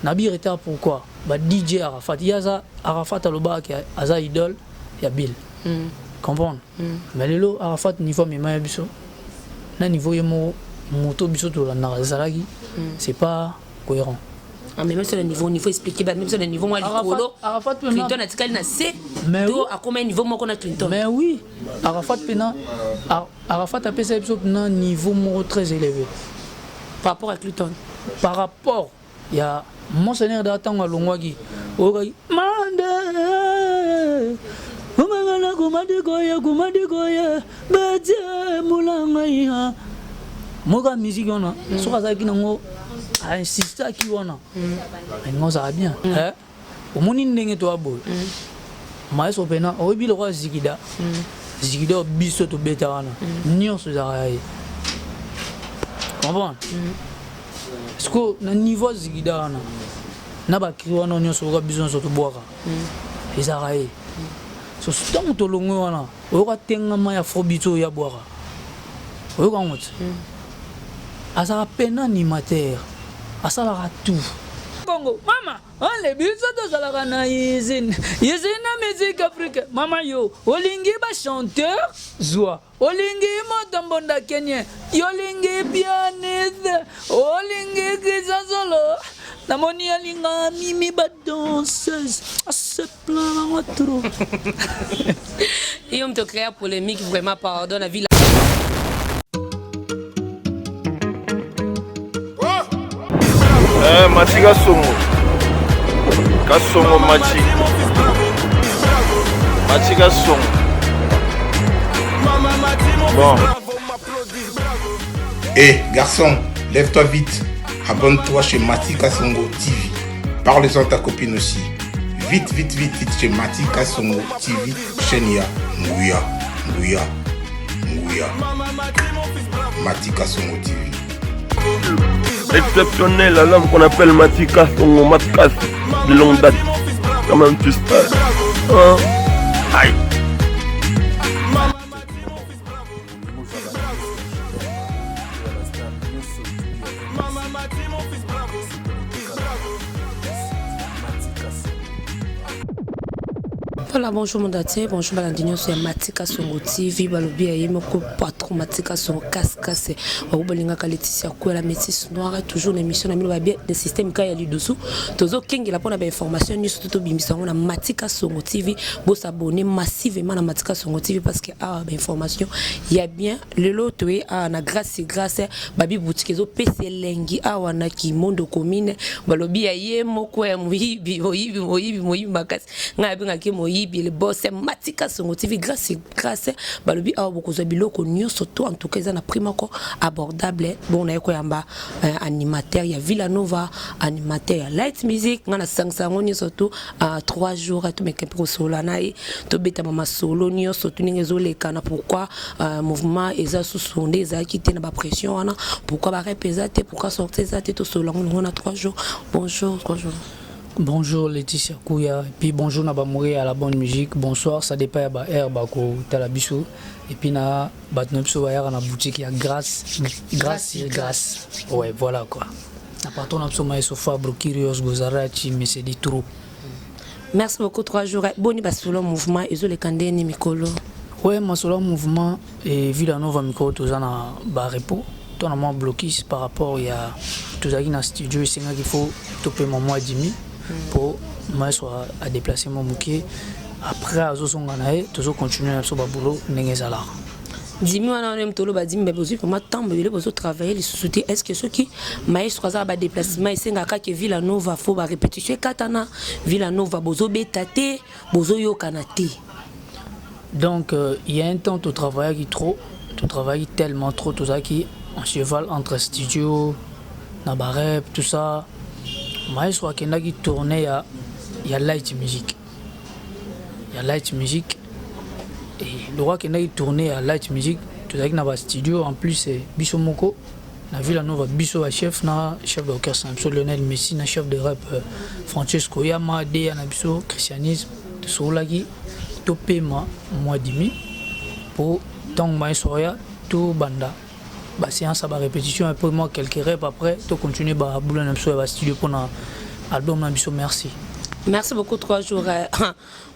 Nabi retard pourquoi? Bah DJ Arafat, Yaza Arafat aloba qui aza idole, ya Bill. Comprendre? Mais lelo Arafat niveau mema biso. Na niveau yemo moto biso to la narazalagi, c'est pas cohérent. Ah, mais même sur le niveau expliqué, même sur le niveau moi Arafat Clinton a dit qu'elle n'a C. Mais oui. À combien de niveau moi qu'on a Clinton? Mais oui, Arafat pena Arafat a fait ça un niveau très élevé par rapport à Clinton. Par rapport, il y a Monseigneur d'Atan à Longwagi. Mande Moga musique on a, soit ça qui n'a insisté qui on a, mais ça va bien. Au monde n'engage toi beau. Maestro pena, au bilan roi Zigida, Zigida biso to betarana, nion se zaraye. Comprends? Parce que na niveau Zigida na ba kiwa na nion se roi biso to boaka. Zaraye. So tant to longo wana, o ka tenga ma ya fobito ya boaka. O ka ngot. Asa peine animateur, asa la tout. Congo, maman, on les buts de Salagana Yezin. Yezina musique africaine. Maman yo, Olingi ba chanteur, Zoua. Olingi Motambonda Kenya. Yolingi pianiste. Olingi Kisa Solo. Namoni Alinga Mimi ba danseuse. À ce plan là trop. Et on te crée polémique vraiment pardon la ville. Mati Kasongo Mati Kasongo. Bon. Garçon, lève-toi vite. Abonne-toi chez Mati Kasongo TV. Parle-en à ta copine aussi. Vite chez Mati Kasongo TV. Chaîne ya Ngouya. Mati Kasongo TV. Exceptionnel, l'homme qu'on appelle Matika, son Matkas de longue date. Comment tu sais? Aïe. Voilà, bonjour mon daté, bonjour Balandinho, c'est Matika Songo TV, Balobi et Moko patron Matika Songo casse. Wabubalinga Laetitia Koué la métisse noire, toujours l'émission na milo bien des systèmes kaya li dessous. Tozo King la pona ba information ni surtout bimisa na Matika Songo TV, bo s'abonner massivement na Matika Songo TV parce que ba information il y a bien le lot na grâce babi boutique zo PC lengi wana ki mondo commune Balobi ya Moko ya moyibi makasi ngabi ngaki moyibi le boss Matika Songo TV grâce balobi awa bokozwa biloko nyonso to en tout cas na prix moko abordable bon na yamba animateur ya Villanova animateur ya light music ngana sangsango nyonso to 3 jours to meke pour solo nae to beta mama solo nyonso to ningezo lekana pourquoi mouvement eza sous-sondé eza quitté na ba pression wana pourquoi ba repésate pourquoi sortir ça to solo ngona 3 jours bonjour. Bonjour Laetitia Kouya, et puis bonjour Nabamoué à la bonne musique, bonsoir, ça dépend de l'air, Talabiso, et puis na Batnopso à la boutique, il y a grâce. Ouais, voilà quoi. Na patron Napsoma et Sofa, Brokirios, Gozarachi, mais c'est des trous. Merci beaucoup, 3 jours. Boni Basolo mouvement, et les candidats ni Mikolo. Ouais, ma solo mouvement, et Villanova Mikolo, tout ça na Barepo. Tout le monde bloqué par rapport à tout ça qui est dans le studio, c'est qu'il faut toper mon mois 10 000. Pour moi soit à déplacer mon bouquet après à Zosonganae toujours continuer à faire boulot n'engezala 10 000 on a même tolo ba 10 000 besoin pour moi tant bébé besoin travailler les sociétés est-ce que ceux qui maestro ça ba déplacement et sengaka que Villanova faut ba répétition katana Villanova bozo betate bozo yo kanate. Donc il y a un temps tu travailles tellement trop tout ça qui en cheval entre studio nabarep tout ça. Maestro Akenda qui tournait il y a light music. Il y a light music. Et le roi qui tournait à light music, tout ça qui n'a pas studio, en plus c'est Bisso Moko. La Villanova Bisso chef d'orchestre, Lionel Messi, chef de rap Francesco Yama, Dea Bisso, christianisme, de Soulagi, topé moi 10 000 pour tant maestro ya tout banda. bah séance à répétition un peu moi quelques reps après to continuer bah boulot na biso ba studio pour na album na biso merci. Merci beaucoup 3 jours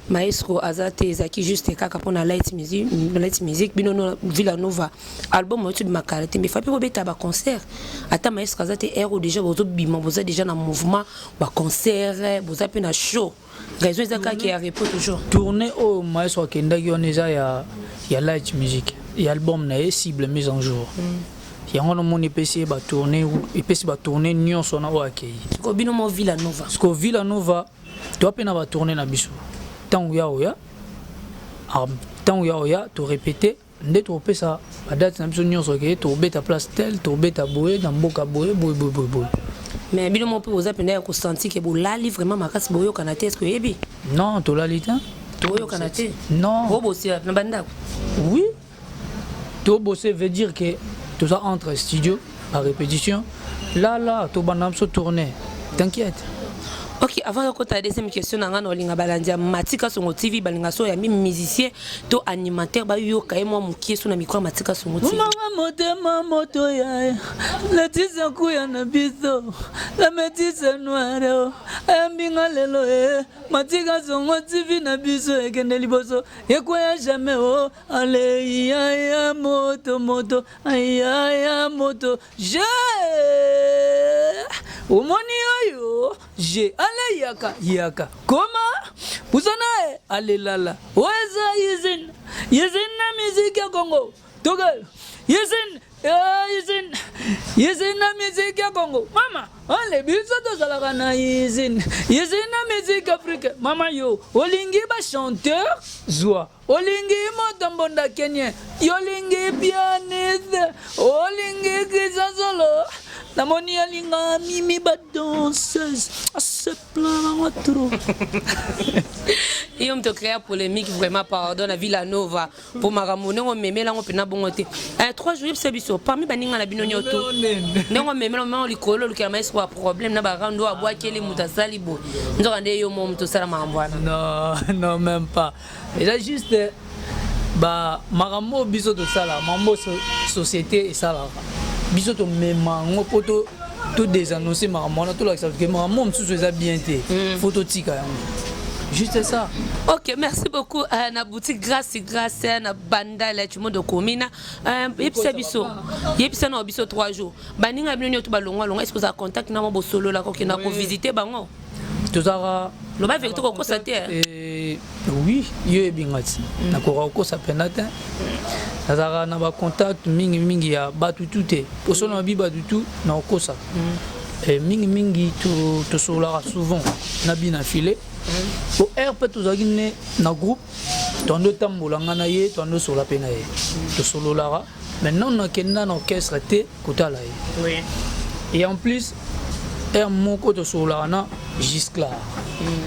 maestro Azate Ezaki juste kaka pour na light music binono Villanova album au de makarate mais faut pas beta ba concert ata maestro Azate ero déjà bozo bima boza déjà na mouvement ba concert boza pe na show raison ezaka qui a repos toujours tourner au maestro Kendagi on déjà ya light music et album na cible mise en jour yango no moni pesi ba tourner et pesi ba tourner nyonso na o akei ko binomo Villanova parce que Villanova doit pe na ba tourner na biso tant ya to répéter nde to pesa ba date na biso nyonso ke to beta place tel to beta boye na mboka boye boye mais binomo pe oza penda ko sentir que bolali vraiment makasi boyo kanate est-ce que yebi non to lali ta to yo kanate non bo bossi na banda oui to bosser veut dire que tout ça entre studio à répétition là to banam so tourner t'inquiète. Ok, avant de côté deuxième question, on a linga balandia Matika Songo TV balinga so ya mi musicien to animateur ba yo kay moi mukie so na micro Matika Songo TV. Mama motema moto ya la tisa kuya na biso la metisa noire ambinga lelo Matika Songo TV na biso ekende liboso ekoya jamais oh ale ya moto ya moto je omoni oyo je ale yaka koma pusana ale lala weza yezin na musique ya Congo togal yezin na musique ya Congo mama ale biso to zalaka na yezin na musique africaine mama yo olingi ba chanteur zwa olingi motombonda Kenya yolingi pianiste olingi kisazolo namoni alinga mimi ba danseuse se plaint trop. Et on te crée polémique vraiment pardon la Villanova pour maramone on meme là on pena bongote 3 jours c'est biso parmi baninga la binonyoto ndongo meme on likolo le kama est problème na ba rando abwa kele mutasali bo ndorande yo mo mto sala mambwana non même pas et là juste ba maramo biso to sala mambo société et sala biso to mema ngo to désannoncer maramona to la que maramon sous ça bien té photo tika juste ça. Ok, merci beaucoup na boutique grâce na banda la tu monde komina yepisa biso na biso 3 jours baninga bino to balongwa est-ce que ça contact na mo solo la ko na ko visiter bango tozara lo ba vérité ko constater oui yo bingati na ko ko sa penate tozara na ba contact mingi ya batu tuté poso na biba du tout na ko sa mingi to solara souvent na bina filé pour air peut tozagine na groupe tondo tambola ngana ye tondo sur la pena ye to solo lara maintenant na kenna na orchestre té kotala ye oui et en plus air moko to solo na Gisclar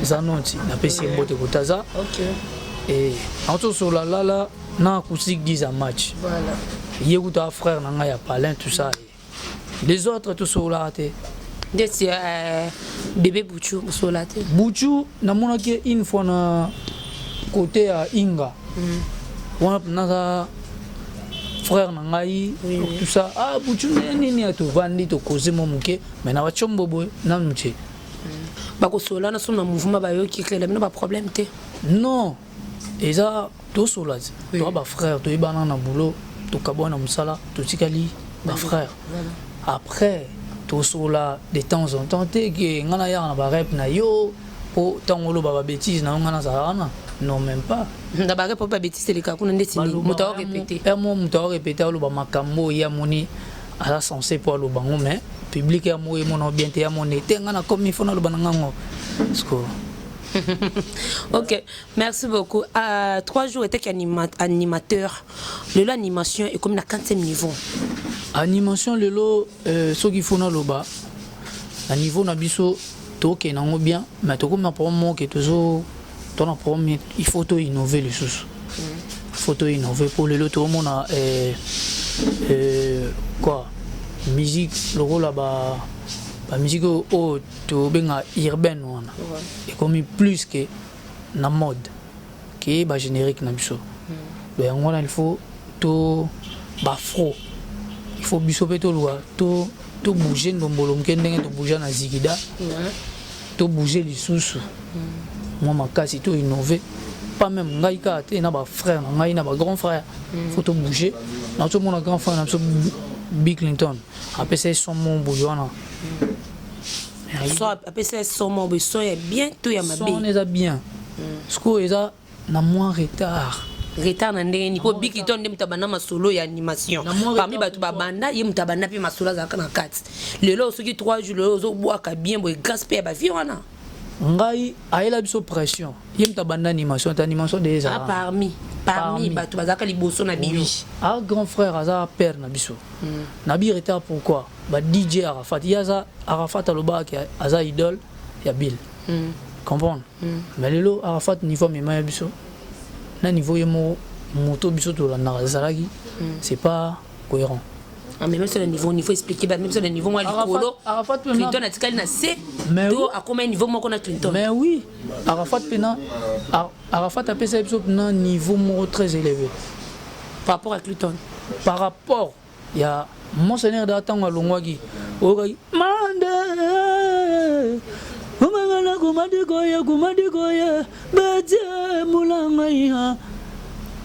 zanonti na pesi mbote kotaza OK et en to solo la na acoustique 10 à match voilà yekuta frère na nga ya Palin tout ça les autres to solo raté Desi bébé Bouchou Solate. Bouchou na monaki une fois na côté à Inga. On a frère na ngai tout ça ah Bouchou nini ato vandi to koze momuke mais na wachombo boy na mche. Ba ko sola na so na mouvement ba yo ki créer na ba problème té. Non. Et ça to solate. To ba frère to ibana na boulot to kabona musala to tikali ba frère. Après sola de temps en temps que ngana ya na ba rep na yo po tangolo ba bêtise na ngana za non même pas na ba rep pas bêtise les cas qu'on ndeti muto répéter mo muto répéter lo ba makambo ya moni ala censé pour lo bango mais public ya mo mon bien te ya mon te ngana comme il faut na lo bananga ngo ok, merci beaucoup. 3 jours était animateur. Le lot animation est comme la 4e niveau. Animation le lot ce qu'il faut na loba. À niveau na biso to ke nango bien, mais to comme na promo que toujours ton na promo il faut to innover les choses. Il faut to innover pour le lot tout le monde a quoi musique le rôle là-bas. La musique au benga urbaine wana et comme plus que na mode qui est générique na biso donc il faut to ba fro il faut biso pe to lwa to bouger ndombolo mkendenge to bouger na zigida to bouger lisusu moi makasi to innover pas même ngai ka te na ba frère na ngai na ba grand frère faut to bouger na to mon grand frère na so Bill Clinton après c'est son mon bouillona so après c'est son mon so est bien tout ya mabe on est bien ce que eza na moins retard na ndenge ni po Bill Clinton ndem tabana masolo ya animation parmi batu babanda ye mutabana pe masolo za kana kati lelo soki 3 jours lelo zo boaka bien boy gaspé ba vie wana ngai ayela biso pression ye mutabanda animation des ah parmi batu bazaka liboso na biyo ah grand frère aza père na biso na bi retard pourquoi ba DJ Arafat yaza Arafat aloba ki aza idole ya Bill comprendre mais lelo Arafat niveau mema ya biso na niveau ye moto biso to la zalaki c'est pas cohérent. Ah mais même sur le niveau il faut expliquer même sur le niveau moi Arafat Clinton a tikali na C do à combien niveau moi qu'on a Clinton. Mais oui, Arafat a payé biso na niveau très élevé par rapport à Clinton. Par rapport il y a monseigneur d'atanga longwaki okai mande Umangala kumadikoya bete mulanga iha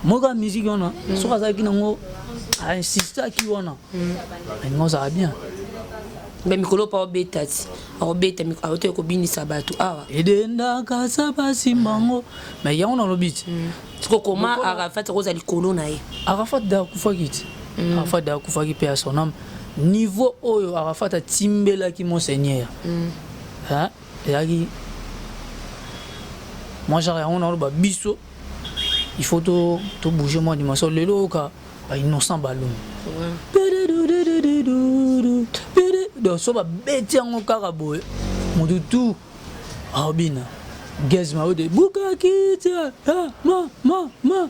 moka musique ona soka zaki nango a insisté ki ona ngo ça va bien mais mikolo pa obetati obeta mikolo to ko binisa batu awa edenda ka sapasi mango mais ya ona lobit tiko koma Arafat roza likolo na ye Arafat da kufakiti Arafat da kufaki pe à son âme niveau oyo Arafat a timbela ki monseigneur hein et moi j'ai rien on a le biso il faut to bouger moi dimanche lelo ka ba innocent ballon donc so ba beti ngo karaboy mon tout abina gezma ode buka kita ma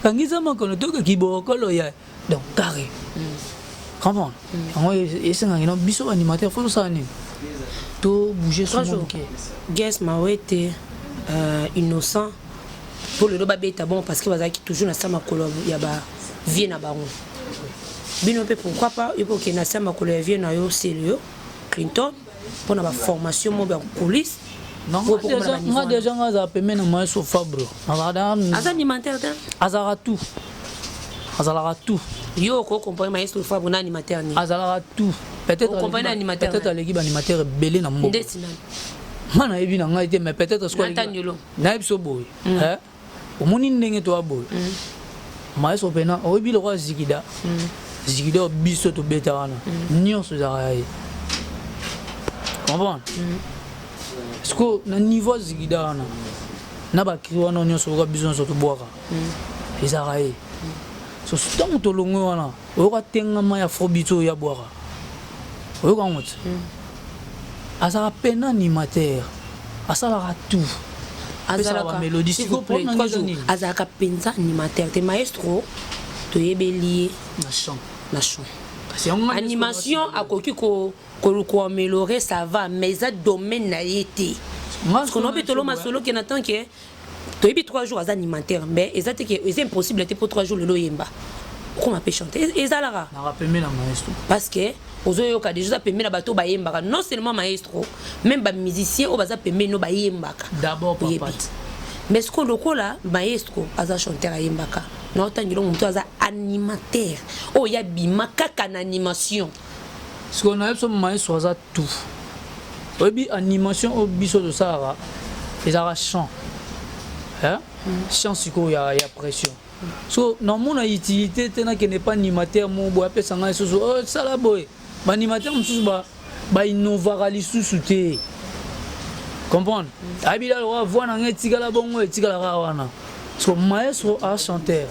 kangiza makono to ka kiboko lo ya donc carré comprendre on essaie ngino biso animateur faut ça ni to bouger sur mon quai guess ma wete innocent pour le loba beta bon parce que bazaki toujours na sama kolo ya ba vie na bango bino pe pourquoi pas il faut que na sama kolo ya vie na yo sérieux Clinton pour na ba formation mo ba police non moi déjà ngaza peme na moi so fabro azan animateur azara tout yo ko comprendre maestro fabro na animateur ni azara tout peut-être l'équipe animateur belé na mo mana ebi na ngai te mais peut-être ce que na biso boy hein au moni ndenge to aboy maestro pena obi le roi zigida biso to beta wana nyonso za ai comprendre ce que na niveau zigida wana na ba kiwa na nyonso ko biso to boaka ezara ai so tant to longo wana o ka tenga ma ya frobito ya boaka o ka ngoti azara pena animateur asala tout azala mélodie s'il vous plaît azala penza animateur te maestro to yebelié na chant animation akoki ko améliorer ça va mais ça domaine na été parce qu'on a peut lo masolo qui n'attend que to yebi 3 jours az animateur mais exact que c'est impossible pour 3 jours le lo yemba comment peut chanter ezalara na rappeler la maestro parce que ozoyoka déjà pembe na bato bayembaka non seulement maestro même ba musicien o baza pembe no bayembaka d'abord papa mais ce qu'on lokola maestro aza chanteur ayembaka na otangilo muto aza animateur o ya bimaka kana animation ce qu'on a son maestro aza tout obi animation au biso de ça ezara chant hein chant siko ya pression so non mon utilité tena que n'est pas animateur mon boy pe sanga so ça la boy ba animateur mususu ba innovara lisusu te comprendre abila lo voix na ngetika la bongo etika la wana so maestro a chanteur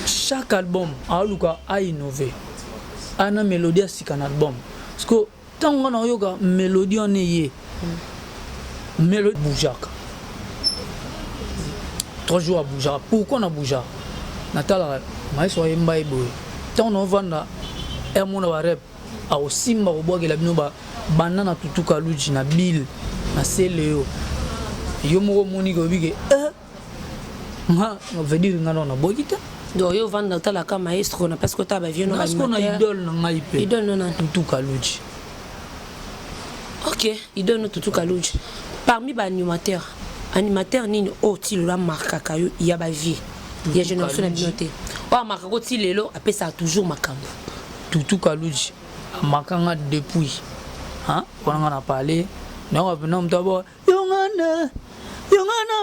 chaque album a luka a innover ana mélodie a sika na album parce que tant on a yoga mélodie on est mélodie boujaka 3 jours à Bouja. Pourquoi on a Bouja? Natala, maestro yemba eboy. Tant on vanda, mon rep a aussi mba bois que la binoba banana tutuka luji na Bill na Seleo. Yo mo moni go bige ma veut dire ngalo na bogita. donc yo vendre dans la cam maestro na parce que tu ba vieux non parce qu'on a idole na ngai pe idole non Tutu Kaluji. OK idole no Tutu Kaluji parmi ba animateur nini o ti la marque kayo il y a ba vie il y a génération na binoté o marque ko ti lelo apesa toujours makambo Tutu Kaluji makanga depuis hein on en a parlé non venons d'abord yongana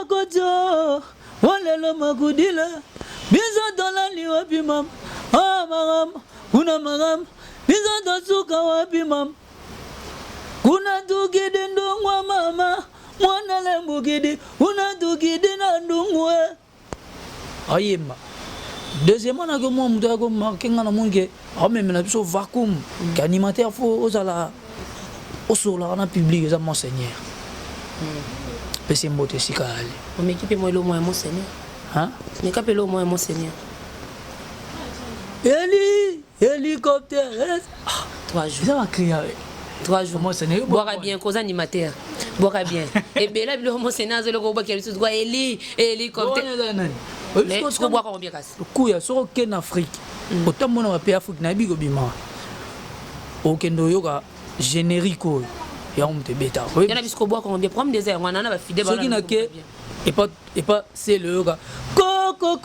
kojo walelo makudila bizo dola ni wapi mam magam kuna magam bizo dosuka wapi mam kuna tukidi ndungwa mama mwana lembukidi kuna tukidi na ndungwe ayemba deuxièmement na ko mo muta ko makenga na monge même na biso vacuum qu'animateur faut osala osola na public za monseigneur pese mbote sikali on m'équipe moi le moins monseigneur hein mais capé le moins monseigneur hélicoptère 3 jours ça va crier 3 jours monseigneur boira bien cause animateur boira bien et ben là le monseigneur le ko ba ki doit hélicoptère mais ce que boire combien casse kuya soko ken Afrique autant mona wa pe Afrique na bigo bima okendo yoka générique ya on te beta il y en a bisco boire combien prendre des airs on en a ba fidèle ce qui n'a que et pas c'est le yoga coco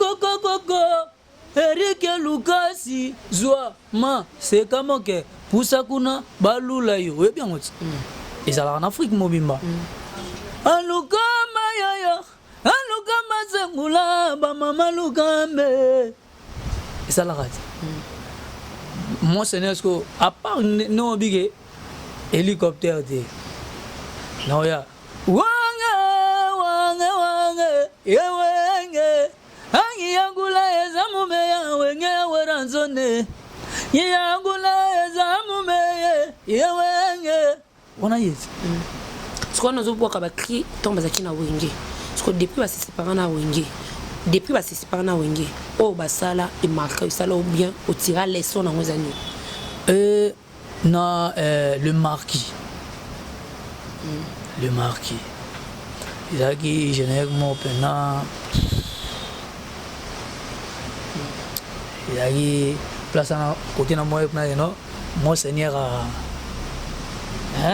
Eric Lukasi Zwa ma c'est comment que pusa kuna balula yo bien ngoti et ça en Afrique mobimba alukama yaya alukama zengula ba mama lukambe et ça la rate moi c'est n'est-ce que à part non bigé hélicoptère de non ya wange yewenge angi yangula ezamume ya wenge weranzone yangula ezamume yewenge on a yes ce qu'on nous voit ba cri tombe za kina wenge ce que depuis ba se séparer na wenge oh basala et marque ça là bien au tirer leçon dans nos années non le marquis il a qui généralement pena il a qui place à côté na moi non monseigneur hein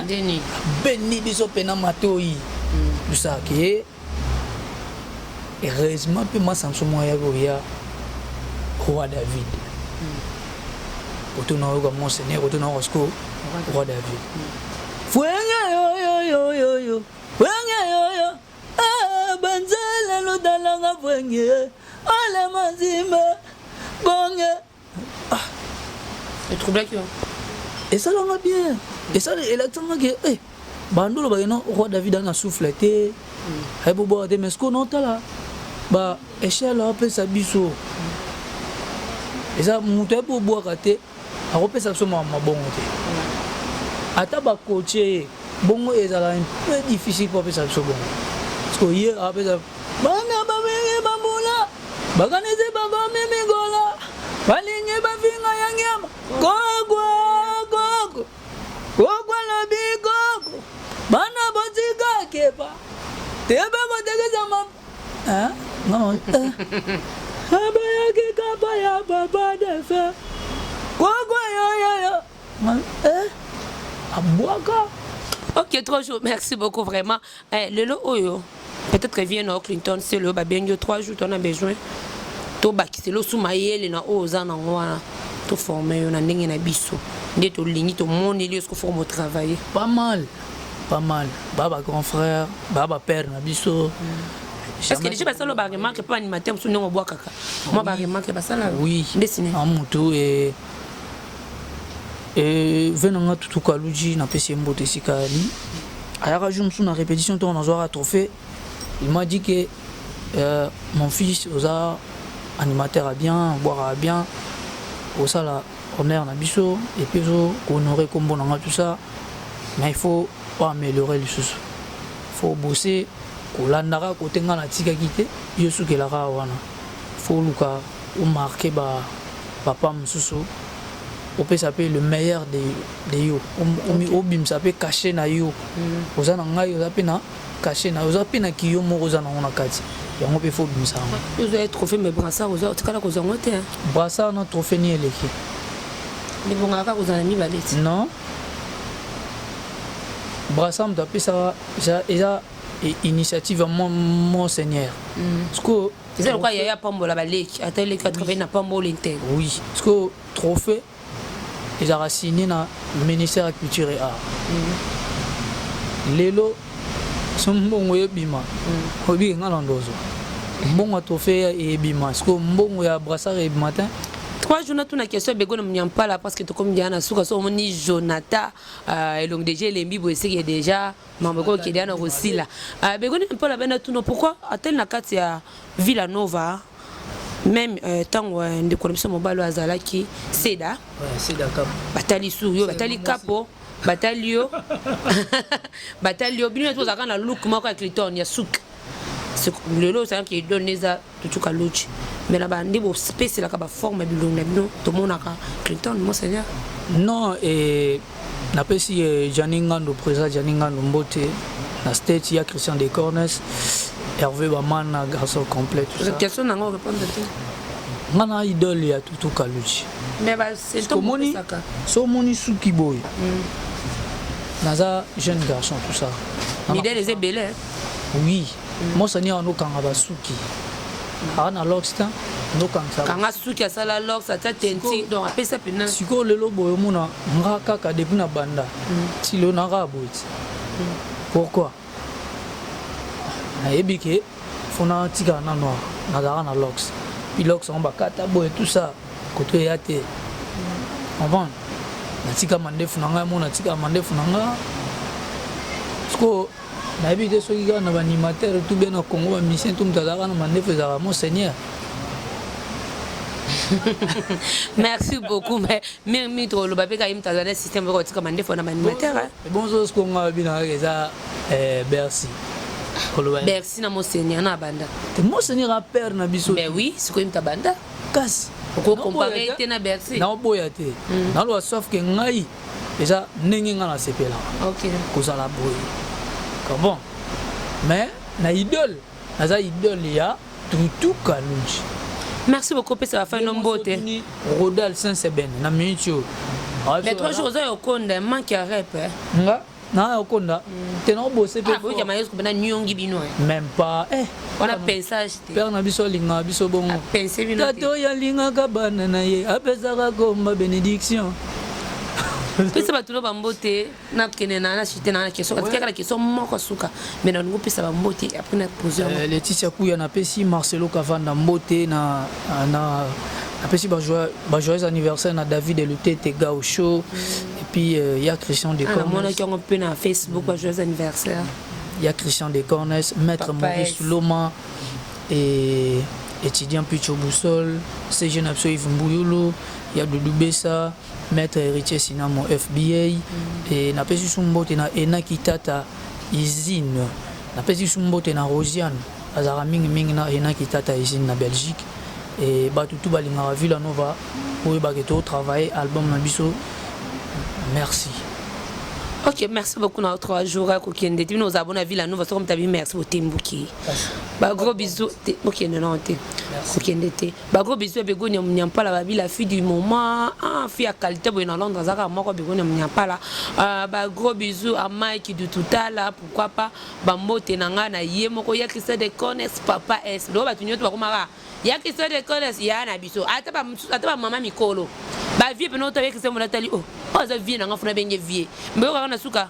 Denis béni biso pena matoi tout ça qui heureusement puis moi Samson moi ya roi David autour na comme monseigneur autour na Roscoe roi David fuenga yo fuenga yo banzela lo dalanga fuenga ala mazima bonge le trouble qui et ça va bien et ça exactement que bandolo ba non roi David na souffleté ay bobo de mesko non tala ba échelle après sa biso et ça muté pour boire raté a repé ça so ma bongo te ata ba coacher bongo ezala un peu difficile pour ça so bongo parce que hier après ça bana ba venga bambula bakaneze baba mimi gola balinye ba vinga yanyama gogo la bigogo bana botiga kepa tebe ko tegeza mam hein non abaya ke kapa ya baba de fe gogo yo abwaka. OK 3 jours merci beaucoup vraiment le lo oyo peut-être vient au Clinton c'est le babengyo 3 jours on a besoin to bakisi lo sumayele na oza na ngwana to former yo na ndenge na biso nde to lingi to moni li ce qu'il faut mo travailler pas mal baba grand frère baba père na biso est-ce que déjà ça lo ba remarque pas animateur so ndenge boa kaka moi ba remarque ba ça là oui dessiné en mutu et venanga Tutu Kaluji na pesi mbote sikali ayaka jour na répétition to on a trophée il m'a dit que mon fils osa animateur à bien boire à bien au ça là honneur na biso et puis honorer comme bon tout ça mais il faut pas améliorer les choses faut bosser kolandaka kotenga na tika kité yo sukelaka wana faut luka ou marquer ba papa mususu on peut s'appeler le meilleur de yo on bim s'appeler caché na yo oza na ngai oza pe na caché na oza pe na kiyo moko oza na ona kati yango pe faut bimisa vous avez trophée mais brassard vous avez kala kozango te brassard na trophée ni eleki mais bon aka kozana mi baleti non brassard m'apesa eza initiative à mon seigneur parce que c'est quoi il y a pambola baleki atele 80 na pambola interne oui parce que trophée ils ont signé na ministère de la culture et art lelo sombongo yebima obi ngala ndozo mbongo trophée yebima parce que mbongo ya brassard et matin 3 jours na tuna question bego na mnyampala parce que to comme diana suka so moni Jonathan et donc déjà les mbibo c'est que déjà mamboko qui diana aussi là bego na mpala bena tuna pourquoi atel na kati ya Villanova même tango de connexion mobile azalaki seda cap batali su yo batali capo batalio batalio bino to zaka na look moko ya Clinton ya souk c'est le lot ça qui donne ça tout ka luchi mais là bandi bo space la ka ba forme bilong na bino to monaka Clinton mon seigneur non et na pesi Janingando président Janingando mbote na state ya Christian Descornes Hervé Bamana garçon complet tout ça question na ngo répondre ngana idole ya tout ka luchi mais bah c'est tout moni saka so moni suki boy naza jeune garçon tout ça l'idée les belé oui moi seigneur no kanga basuki ana loxta no kanga suki asala lox ata tenti donc apesa pena siko lelo boyo mona nga kaka depuis na banda si le na raboti pourquoi na ebike fona tika na noir na dara na lox puis lox on bakata boy tout ça côté yate avant na tika mandefu na nga mona tika mandefu na nga siko na ebite soki kaka na baanimateur tout bien na Congo bamisien tout mutazaka na mandefu ezaka mon seigneur. Merci beaucoup mais mi to lo babeka im tazana système ko tika mandefu na animateur bon chose ko nga bina eza Bercy Bercy na mon seigneur na banda mon seigneur a père na biso mais oui siko im tabanda kasi ko comparer te na Bercy na boya te na lo sauf que ngai eza ndenge nga na sepela OK kozala boye bon mais na idole naza idole ya Tutu Kalunji. Merci beaucoup pour ça va faire une beauté Rodal Saint-Seben na minute mais 3 jours au konda manque à rep nga na okonda teno bosser pe ko jama yesko bana nyongi bino même pas on a pensage père na biso linga biso bongo penser bino tato ya linga ka bana na ye apesa ka komba bénédiction pesa batulo bambote na kenena na chite na question parce que la question moko suka mais na ngo pesa bambote après na poser Laetitia Kuya na pesi Marcelo Kavanda mbote na pesi ba joyeux anniversaire na David et le Tete Gaucho et puis il y a Christian Descornes on a qui on peut na Facebook ba joyeux anniversaire il y a Christian Descornes maître Maurice Loma et étudiant Picho Boussol CG Napso Yves Mbouyolo il y a Doudou Bessa maître héritier Sinamo FBA et na pesi sumbote na Ena Kitata Izine na pesi sumbote na Rosiane azara mingi na Ena Kitata Izine na Belgique et batutu balinga Villanova pour baketo travailler album na biso merci. OK, merci beaucoup dans 3 jours à Kokende. Tu nous abonnes à Villanova comme tu as vu merci pour Timbuki. Ba gros bisous. OK, non t'es. Kokende t'es. Ba gros bisous bego nyam pas la la fille du moment. Ah, fille à qualité bo na Londres zaka moko bego nyam pas là. Ba gros bisous à Mike du tout à là pourquoi pas ba mbote na nga na ye moko ya Christian Descornes papa S. Do ba tunyo to ba komara. Ya Christian Descornes ya na biso. Ata ba mama mikolo. Ba vie pe no to ya Christian Monatali oh. Oh za vie na nga funa benge vie. Mbe ko na suka.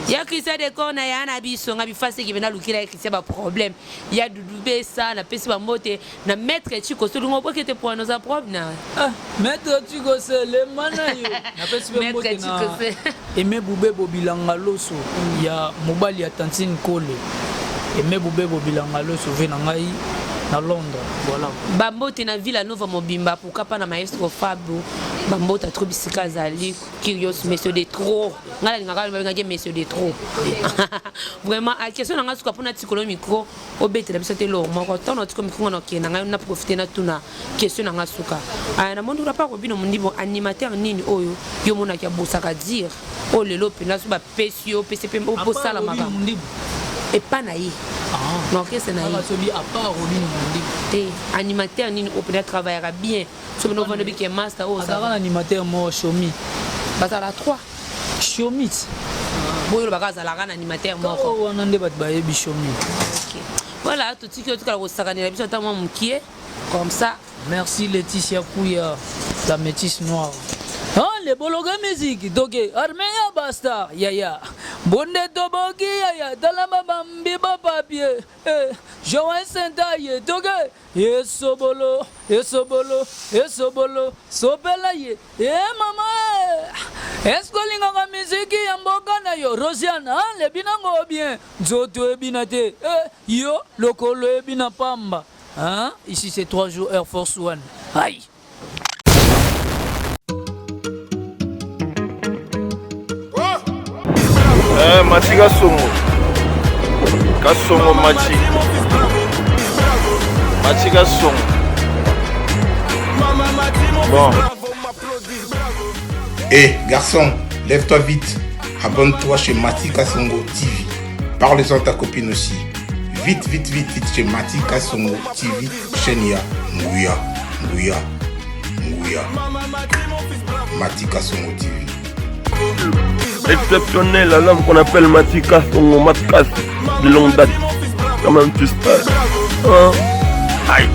Ya Christian Descornes ya na biso nga bifase ki bena lukira ya Christian ba problème. Ya Doudou Bessa na pesi ba mbote na maître Chiko Solungo po kete pour nos problème na. Ah, maître Chiko le mana yo. Na pesi ba mbote na. Aimé Boubé Bobilanga Loso ya mobali ya Tantine Kole. Aimé Boubé Bobilanga Loso ve na ngai na Londres voilà. Bambote na Villanova mobimba pourquoi pas na maestro Fabio. Bambota trop bisika zali curious monsieur de trop. Ngala ngaka ngaka monsieur de trop. Vraiment à question nga suka pona tikolo micro obete la bisote lo moko tono tiko micro na kena nga na profiter na tuna question nga suka. Na mondo la pas robino mundibo animateur nini oyo yo mona kia bosaka dire. Oh lelo pena suba pesio PCP o posala maka. et pas naïe. Donc c'est naïe. À part animateur ni au peut travaillera bien. Sur le vendredi qui est master oh ça. Animateur moi Xiaomi. Basa la 3. Xiaomi. Bon le bagaza la ran animateur moi. Oh on ande bat baye bi Xiaomi. OK. Voilà tout ce que tu as osakani la biso tellement mukie comme ça. Merci Laetitia Kouya, la métisse noire. Ah, les bologa musique, donc Armenia basta, ya. Bonde toboki ya, dalama bambi ba papier. Joan Sentaye, donc yesobolo, sopela ye. Mama, est-ce que linga musique ya mboka na yo Rosiana, le binango bien, nzoto ebinate. Yo lokolo ebina pamba. Hein? Ici c'est 3 jours Air Force One. Aïe! Mati Kasongo. Kasongo Mati. Mati Kasongo. Bon. Garçon, lève-toi vite. Abonne-toi chez Mati Kasongo TV. Parle-en à ta copine aussi. Vite chez Mati Kasongo TV, chaîne ya Nguya. Mati Kasongo TV. Exceptionnel, l'homme qu'on appelle Mati Kasongo, de longue date. Quand même tu sais. Aïe.